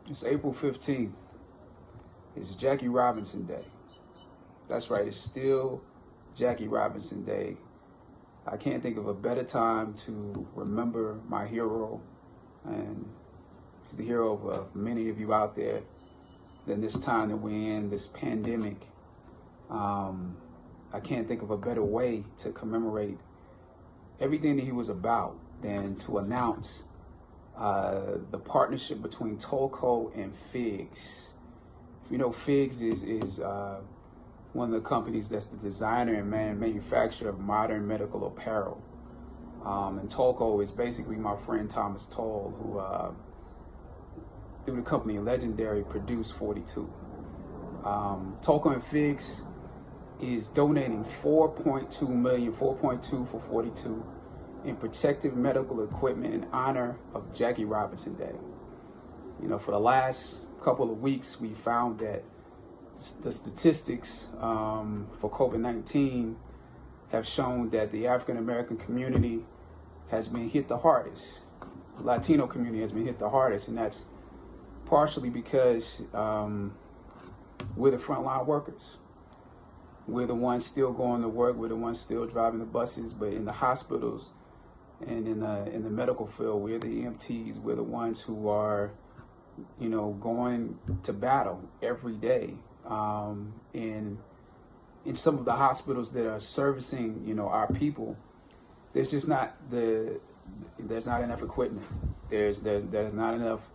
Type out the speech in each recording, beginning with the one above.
It's April 15th. It's Jackie Robinson Day. That's right, it's still Jackie Robinson Day. I can't think of a better time to remember my hero, and he's the hero of many of you out there, than this time that we're in, this pandemic. I can't think of a better way to commemorate everything that he was about than to announce the partnership between Tolco and Figs. If you know, Figs is one of the companies that's the designer and manufacturer of modern medical apparel. And Tolco is basically my friend Thomas Toll, who through the company Legendary produced 42. Tolco and Figs is donating 4.2 million, 4.2 for 42 in protective medical equipment in honor of Jackie Robinson Day. You know, for the last couple of weeks, we found that the statistics for COVID-19 have shown that the African American community has been hit the hardest. The Latino community has been hit the hardest, and that's partially because we're the frontline workers. We're the ones still going to work. We're the ones still driving the buses. But in the hospitals and in the medical field, we're the EMTs. We're the ones who are, you know, going to battle every day. In some of the hospitals that are servicing, you know, our people, there's just not there's not enough equipment. There's not enough,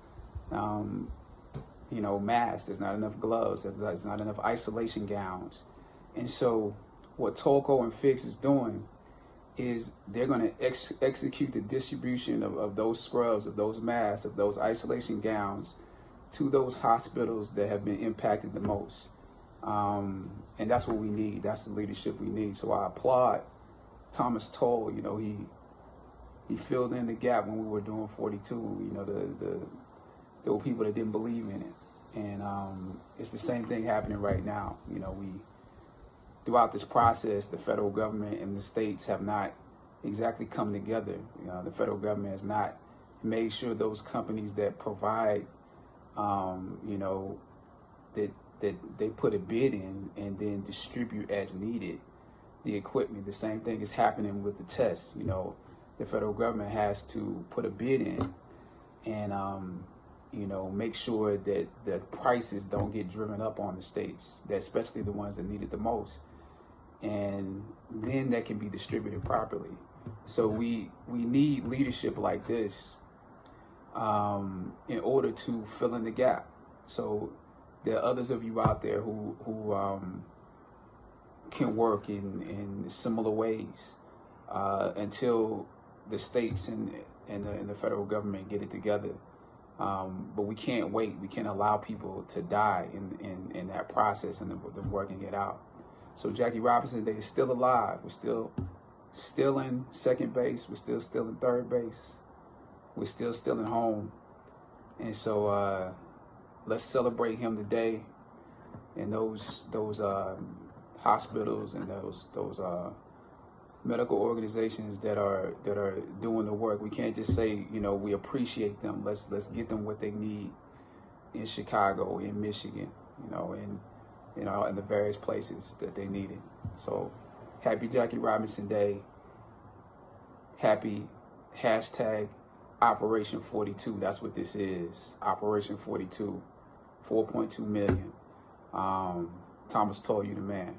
you know, masks. There's not enough gloves. There's not enough isolation gowns. And so what Tolco and Figs is doing is they're going to execute the distribution of those scrubs, of those masks, of those isolation gowns to those hospitals that have been impacted the most. And that's what we need. That's the leadership we need. So I applaud Thomas Toll. You know, he filled in the gap when we were doing 42. You know, there were people that didn't believe in it. And it's the same thing happening right now. You know, throughout this process, the federal government and the states have not exactly come together. You know, the federal government has not made sure those companies that provide, you know, that they put a bid in and then distribute as needed the equipment. The same thing is happening with the tests. You know, the federal government has to put a bid in and, you know, make sure that the prices don't get driven up on the states, that especially the ones that need it the most. And then that can be distributed properly. So we need leadership like this in order to fill in the gap. So there are others of you out there who can work in similar ways until the states and the federal government get it together. But we can't wait. We can't allow people to die in that process and them working it out. So Jackie Robinson Day is still alive. We're still in second base. We're still in third base. We're still in home. And so let's celebrate him today. And those hospitals and those medical organizations that are doing the work. We can't just say, you know, we appreciate them. Let's get them what they need in Chicago, in Michigan, you know, in the various places that they need it. So happy Jackie Robinson Day. Happy hashtag Operation 42. That's what this is. Operation 42. 4.2 million. Thomas Toll, you the man.